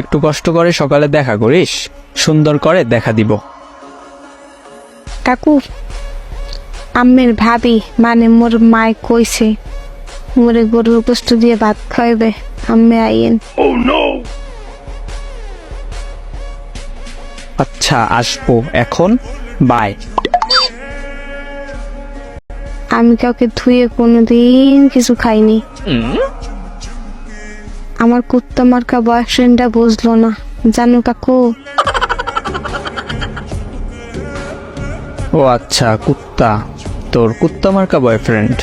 একটু কষ্ট করে সকালে দেখা করিস, সুন্দর করে দেখা দিব। কাকু, আম্মের ভাবি মানে মোর মায় কইছে মোরে গরুর গোস্ত দিয়ে ভাত খাইবে, আম্মে আইয়েন। আচ্ছা আসবো এখন, বাই। আমি কাউকে ধুয়ে কোনোদিন কিছু খাইনি। আমার কুত্তা মার্কা বয়ফ্রেন্ডটা বুঝলো না, জানো কাকু। ও আচ্ছা, কুত্তা, তোর কুত্তা মার্কা বয়ফ্রেন্ড।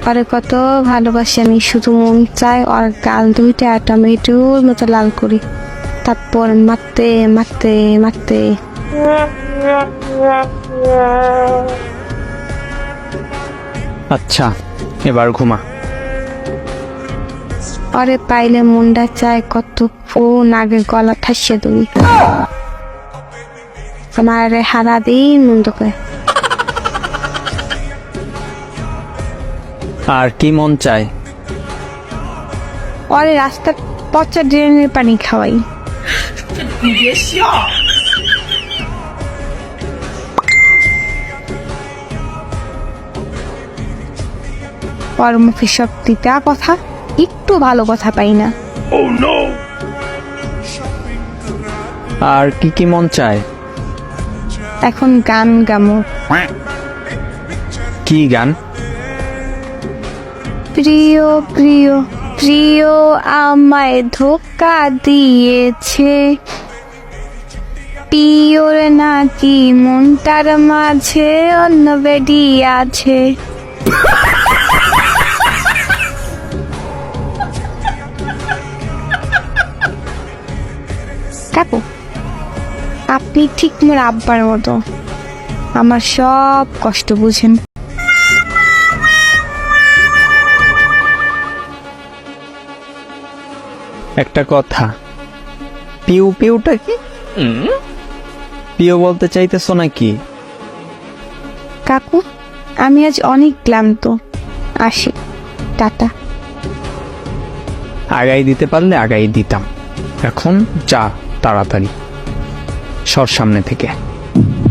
আরে কত ভালোবাসি আমি, শুধু মন চাই আর গাল দুইটা টমেটোর মতো লাল করি, তারপর মারতে মারতে মারতে। আচ্ছা এবার ঘুমা। আরে পাইলে মুন্ডা চায় কত ফোন আগে গলা ঠাসিয়ে দিবি, আমার হারা দিন মন্দ করে। আর কি মন চায়? আরে রাস্তার পচা ড্রেনের পানি খাওয়াই। ওর মুখে সব তিতা কথা, একটু ভালো কথা পাই না। আর কি কি মন চায়? এখন গান গামো। কি গান? প্রিয় প্রিয় প্রিয় আমায় ধোকা দিয়েছে, প্রিয়র নাকি মনটার মাঝে অন্য বেডি আছে। কাকু, আপনি ঠিক মোর আব্বার মতো, আমার সব কষ্ট বুঝেন। একটা কথা, পিউ পিউটা কি? পিউ বলতে চাইতেছো নাকি? কাকু, আমি আজ অনেক ক্লান্ত, আসি, টাটা। আগাই দিতে পারলে আগাই দিতাম, এখন যা তাড়াতাড়ি, সর সামনে থেকে।